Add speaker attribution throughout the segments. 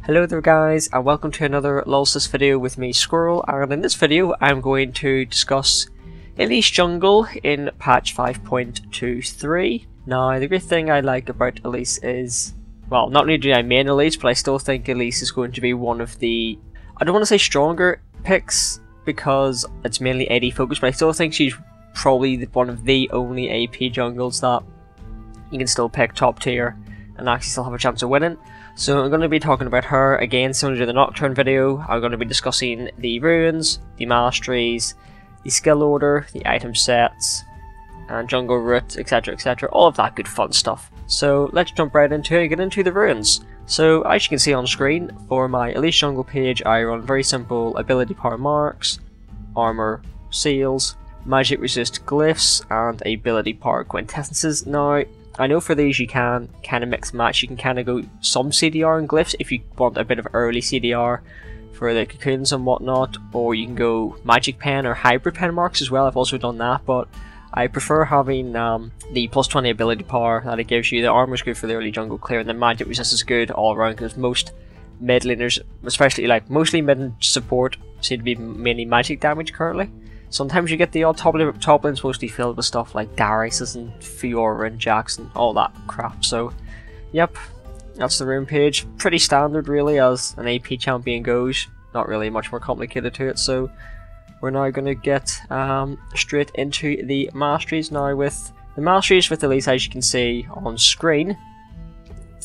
Speaker 1: Hello there guys, and welcome to another Lulsis video with me, Squirrel, and in this video I'm going to discuss Elise Jungle in patch 5.23. Now the great thing I like about Elise is, well, not only do I main Elise, but I still think Elise is going to be one of the, I don't want to say stronger picks because it's mainly AD focused, but I still think she's probably one of the only AP jungles that you can still pick top tier and actually still have a chance of winning. So I'm going to be talking about her again, similar to the Nocturne video. I'm going to be discussing the runes, the masteries, the skill order, the item sets, and jungle route, etc, etc, all of that good fun stuff. So let's jump right into it and get into the runes. So as you can see on screen, for my Elise Jungle page I run very simple ability power marks, armor seals, magic resist glyphs, and ability power quintessences. Now I know for these you can kind of mix and match. You can kind of go some CDR and glyphs if you want a bit of early CDR for the cocoons and whatnot, or you can go magic pen or hybrid pen marks as well. I've also done that, but I prefer having the plus 20 ability power that it gives you. The armor is good for the early jungle clear, and the magic resist is good all around because most mid laners, especially like mostly mid and support, seem to be mainly magic damage currently. Sometimes you get the odd top lanes mostly filled with stuff like Darius and Fiora and Jackson, all that crap. So, yep, that's the rune page. Pretty standard really as an AP champion goes. Not really much more complicated to it. So, we're now going to get straight into the masteries now. With the masteries with Elise, as you can see on screen,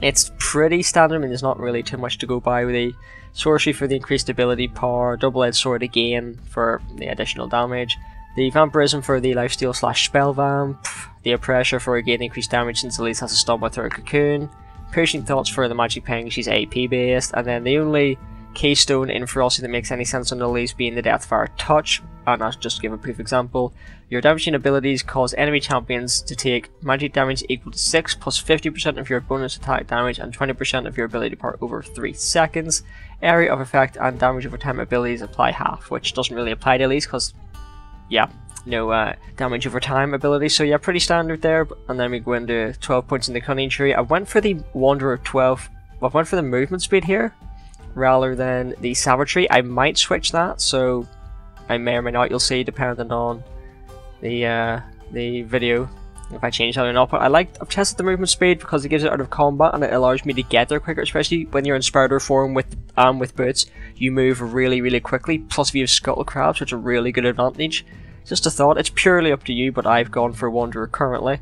Speaker 1: it's pretty standard. I mean, there's not really too much to go by with the sorcery for the increased ability power, double-edged sword again for the additional damage, the vampirism for the lifesteal / spell vamp, the oppressor for again increased damage since Elise has a stun with her cocoon, piercing thoughts for the magic pen, she's AP based, and then the only keystone in ferocity that makes any sense on Elise being the Deathfire touch. And I'll just give a brief example. Your damaging abilities cause enemy champions to take magic damage equal to 6 plus 50% of your bonus attack damage and 20% of your ability power over 3 seconds. Area of effect and damage over time abilities apply half, which doesn't really apply to Elise because, yeah, no damage over time ability. So yeah, pretty standard there. And then we go into 12 points in the cunning tree. I went for the Wanderer 12, I went for the movement speed here rather than the savagery. I might switch that, so I may or may not, you'll see depending on the video if I change that or not. But I've tested the movement speed because it gives it out of combat and it allows me to get there quicker, especially when you're in spider form with boots. You move really quickly, plus if you have scuttle crabs, which is a really good advantage. Just a thought, it's purely up to you, but I've gone for Wanderer currently.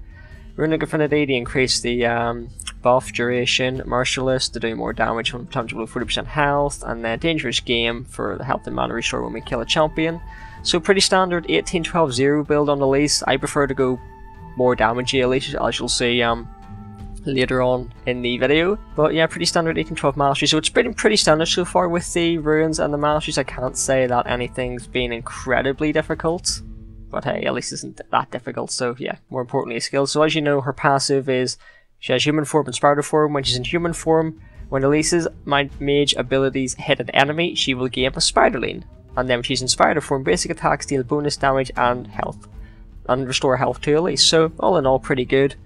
Speaker 1: Runic Affinity to increase the buff duration, Merciless to do more damage when times below 40% health, and then Dangerous Game for the health and mana restore when we kill a champion. So pretty standard 18-12-0 build on Elise. I prefer to go more damagey Elise, as you'll see later on in the video. But yeah, pretty standard 18-12 mastery. So it's been pretty standard so far with the runes and the masteries. I can't say that anything's been incredibly difficult, but hey, Elise isn't that difficult. So yeah, more importantly, a skill. So as you know, her passive is she has human form and spider form. When she's in human form, when Elise's mage abilities hit an enemy, she will gain a spider lane. And then when she's in spider form, basic attacks deal bonus damage and health, and restore health to Elise. So all in all, pretty good.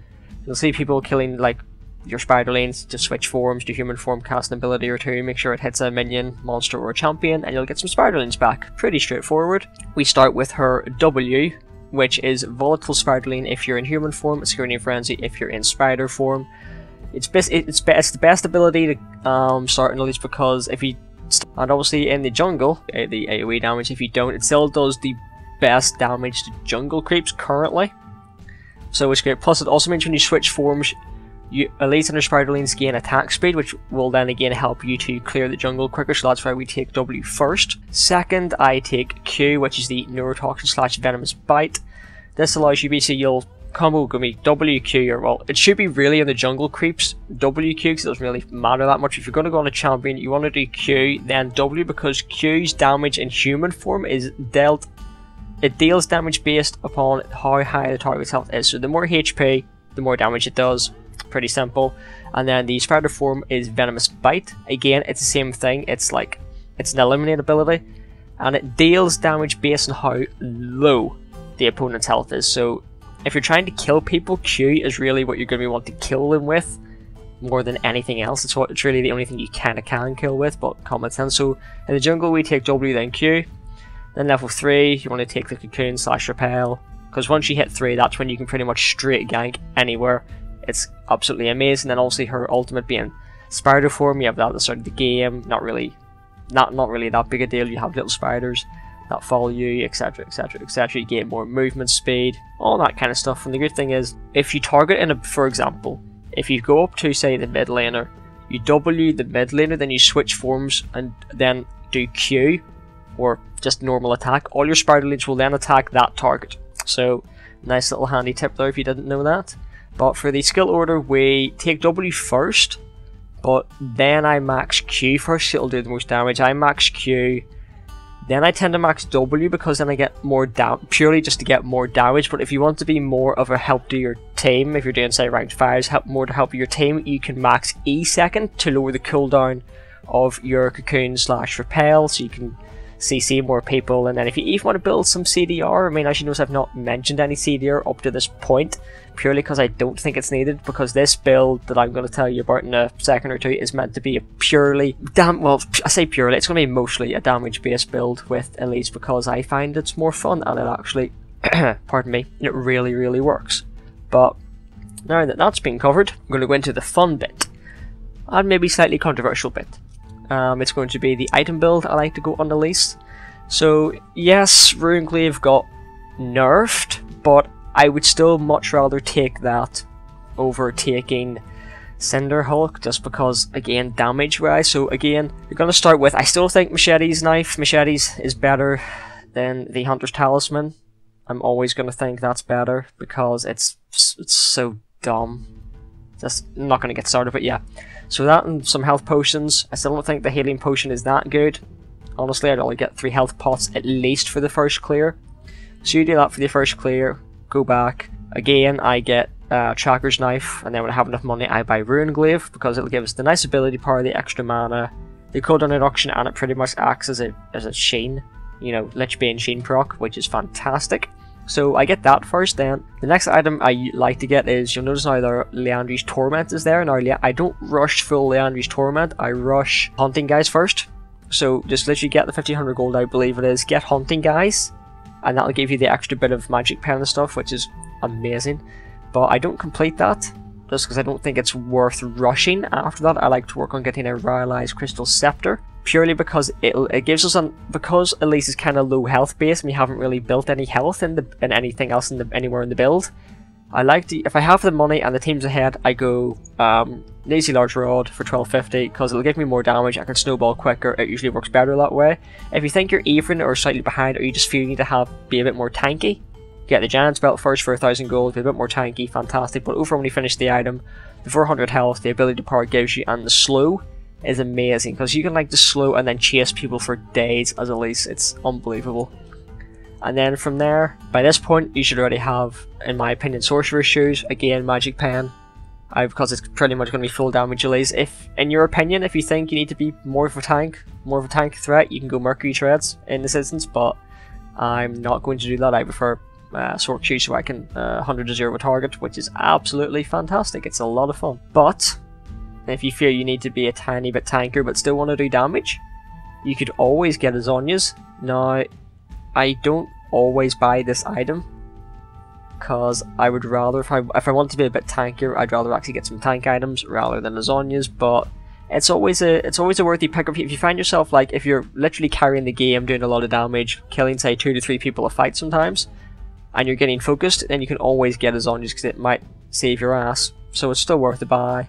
Speaker 1: You'll see people killing like your spider lanes to switch forms to human form, cast an ability or two, make sure it hits a minion, monster, or a champion, and you'll get some spider lanes back. Pretty straightforward. We start with her W, which is Volatile Spider Lane if you're in human form, Scurrying Frenzy if you're in spider form. It's the best ability to start in Elise because if you, and obviously in the jungle, the AoE damage, if you don't, it still does the best damage to jungle creeps currently. So it's great. Plus it also means when you switch forms, Elise and her spider lanes gain attack speed, which will then again help you to clear the jungle quicker, so that's why we take W first. Second, I take Q, which is the Neurotoxin / Venomous Bite. This allows you, basically, you'll combo go me WQ, or well, it should be really in the jungle creeps WQ, because it doesn't really matter that much. If you're going to go on a champion, you want to do Q, then W, because Q's damage in human form is dealt, it deals damage based upon how high the target's health is. So the more HP, the more damage it does. Pretty simple. And then the spider form is Venomous Bite. Again, it's the same thing. It's like, it's an eliminate ability, and it deals damage based on how low the opponent's health is. So if you're trying to kill people, Q is really what you're going to want to kill them with more than anything else. It's really the only thing you can kill with, but common sense. So in the jungle we take W then Q. Then level 3 you want to take the cocoon / repel, because once you hit 3 that's when you can pretty much straight gank anywhere. It's absolutely amazing. Then also her ultimate being spider form, you have that at the start of the game. Not really that big a deal. You have little spiders that follow you, etc, etc, etc. You get more movement speed, all that kind of stuff. And the good thing is, if you target for example, if you go up to say the mid laner, you W the mid laner, then you switch forms and then do Q or just normal attack, all your spider leads will then attack that target. So nice little handy tip there if you didn't know that. But for the skill order, we take W first, but then I max Q first, it'll do the most damage. I max Q, then I tend to max W because then I get more purely just to get more damage. But if you want to be more of a help to your team, if you're doing say ranked fires, more to help your team, you can max E second to lower the cooldown of your cocoon / repel, so you can CC more people. And then if you even want to build some CDR, I mean, as you notice I've not mentioned any CDR up to this point, purely because I don't think it's needed, because this build that I'm going to tell you about in a second or two is meant to be a purely, well, I say purely, it's going to be mostly a damage based build with Elise, because I find it's more fun and it actually, pardon me, it really works. But now that that's been covered, I'm going to go into the fun bit, and maybe slightly controversial bit. It's going to be the item build I like to go on Elise. So yes, Runeglaive got nerfed, but I would still much rather take that over taking Cinder Hulk, just because, again, damage wise. So again, you're going to start with, I still think Machetes is better than the Hunter's Talisman. I'm always going to think that's better because it's so dumb. Just not going to get started, but yeah. So that and some health potions. I still don't think the healing potion is that good. Honestly, I'd only get 3 health pots at least for the first clear. So you do that for the first clear, go back. Again, I get Tracker's Knife, and then when I have enough money, I buy Runeglaive, because it'll give us the nice ability power, the extra mana, the cooldown reduction, and it pretty much acts as a Sheen, you know, Lich Bane Sheen proc, which is fantastic. So I get that first. Then the next item I like to get is, you'll notice now there Leandri's Torment is there. Now I don't rush full Leandri's Torment, I rush Hunting Guys first. So just literally get the 1500 gold, I believe it is, get Hunting Guys, and that'll give you the extra bit of magic pen and stuff, which is amazing. But I don't complete that, just because I don't think it's worth rushing after that. I like to work on getting a Rhyalized Crystal Scepter, purely because it gives us because Elise is kind of low health base and we haven't really built any health in anything else anywhere in the build. I like to, if I have the money and the team's ahead, I go Lazy Large Rod for 1250, because it'll give me more damage, I can snowball quicker, it usually works better that way. If you think you're even or slightly behind, or you just feel you need to be a bit more tanky, get the Giant's Belt first for 1000 gold, be a bit more tanky, fantastic. But over when you finish the item, the 400 health, the ability power gives you, and the slow is amazing, because you can like the slow and then chase people for days as Elise. It's unbelievable. And then from there, by this point, you should already have, in my opinion, Sorcerer's Shoes, again, Magic Pen, because it's pretty much going to be full damage Elise. If, in your opinion, if you think you need to be more of a tank threat, you can go Mercury Treads in this instance, but I'm not going to do that. I prefer Sword Shoes, so I can 100 to 0 a target, which is absolutely fantastic. It's a lot of fun. But if you feel you need to be a tiny bit tankier but still want to do damage, you could always get a Zhonya's. Now, I don't always buy this item, because I would rather, if I want to be a bit tankier, I'd rather actually get some tank items rather than a Zhonya's. But it's always a worthy pickup if you find yourself, like, if you're literally carrying the game, doing a lot of damage, killing say 2 to 3 people a fight sometimes, and you're getting focused, then you can always get a Zhonya's, because it might save your ass. So it's still worth the buy.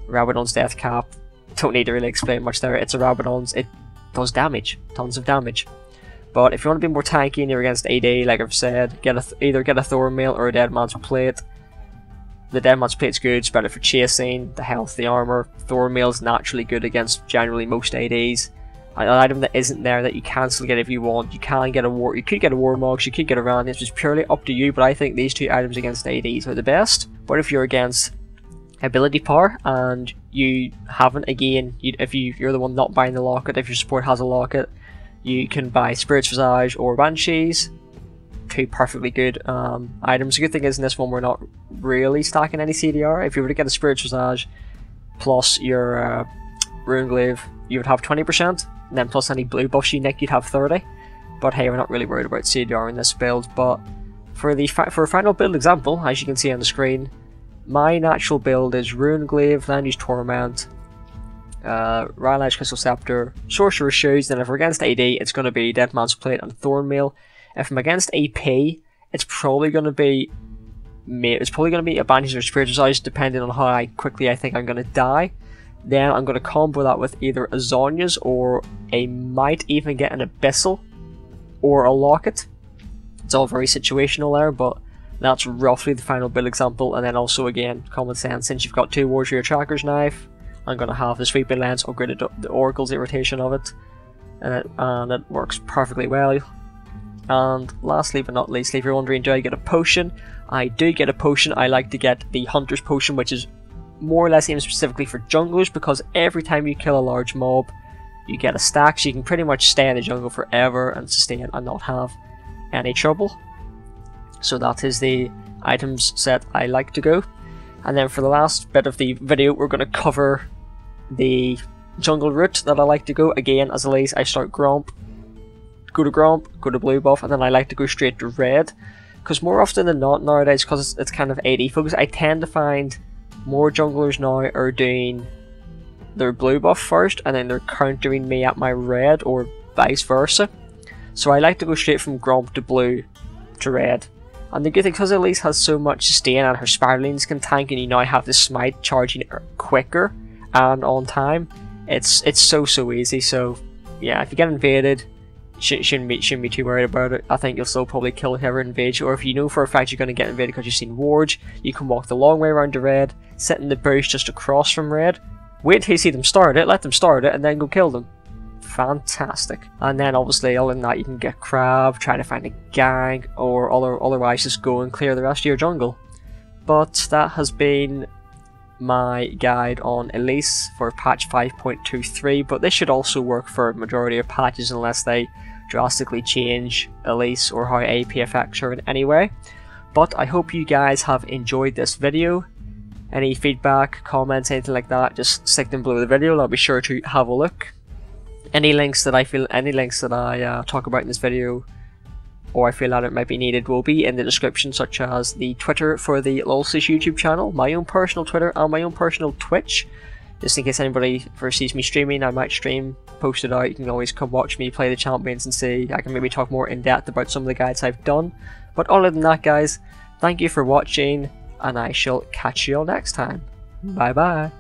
Speaker 1: Rabadon's Death Cap, don't need to really explain much there. It's a Rabadon's, it does damage, tons of damage. But if you want to be more tanky and you're against AD, like I've said, either get a Thornmail or a Dead Man's Plate. The Dead Man's Plate's good, it's better for chasing, the health, the armor. Thornmail's naturally good against generally most ADs. An item that isn't there that you can still get if you want, you can get you could get a Warmogs, you could get a Randians, it's purely up to you, but I think these 2 items against ADs are the best. But if you're against ability power and you haven't, again, if you're the one not buying the locket, if your support has a locket, you can buy Spirit's Visage or Banshees, 2 perfectly good items. The good thing is in this one we're not really stacking any CDR. If you were to get a Spirit's Visage, plus your Rune Glaive, you would have 20%, and then plus any blue buffs you nick, you'd have 30. But hey, we're not really worried about CDR in this build. But for a final build example, as you can see on the screen, my natural build is Rune Glaive, Land Use Torment, Royal Edge Crystal Scepter, Sorcerer's Shoes. Then if we're against AD, it's going to be Dead Man's Plate and Thornmail. If I'm against AP, it's probably going to be a Banshees or Spiritual Eyes, depending on how quickly I think I'm going to die. Then I'm going to combo that with either a Zonya's, or I might even get an Abyssal or a Locket. It's all very situational there, but that's roughly the final build example. And then also, again, common sense, since you've got 2 Wards for your Tracker's Knife, I'm going to have the Sweeping Lens upgraded the Oracle's Irritation of it, and it works perfectly well. And lastly but not least, if you're wondering, do I get a potion? I do get a potion. I like to get the Hunter's Potion, which is more or less aimed specifically for junglers, because every time you kill a large mob, you get a stack, so you can pretty much stay in the jungle forever and sustain and not have any trouble. So that is the items set I like to go. And then for the last bit of the video, we're going to cover the jungle route that I like to go. Again, as Elise, I start Gromp, go to blue buff, and then I like to go straight to red, because more often than not nowadays, because it's kind of AD focused, I tend to find more junglers now are doing their blue buff first, and then they're countering me at my red, or vice versa. So I like to go straight from Gromp to blue to red. And the good thing, because Elise has so much sustain and her Spiralines can tank, and you now have the Smite charging quicker and on time, it's so easy. So yeah, if you get invaded, shouldn't be too worried about it. I think you'll still probably kill whoever invades you, or if you know for a fact you're going to get invaded because you've seen wards, you can walk the long way around to red, sit in the bush just across from red, wait till you see them start it, let them start it, and then go kill them. Fantastic. And then obviously other than that, you can get crab, try to find a gang, or otherwise just go and clear the rest of your jungle. But that has been my guide on Elise for patch 5.23, but this should also work for a majority of patches unless they drastically change Elise or how AP affects her in any way. But I hope you guys have enjoyed this video. Any feedback, comments, anything like that, just stick them below the video and I'll be sure to have a look. Any links that I talk about in this video, or I feel that it might be needed, will be in the description, such as the Twitter for the Lulsis YouTube channel, my own personal Twitter, and my own personal Twitch. Just in case anybody first sees me streaming, I might stream, post it out, you can always come watch me play the champions and see, I can maybe talk more in depth about some of the guides I've done. But other than that guys, thank you for watching, and I shall catch you all next time. Bye bye.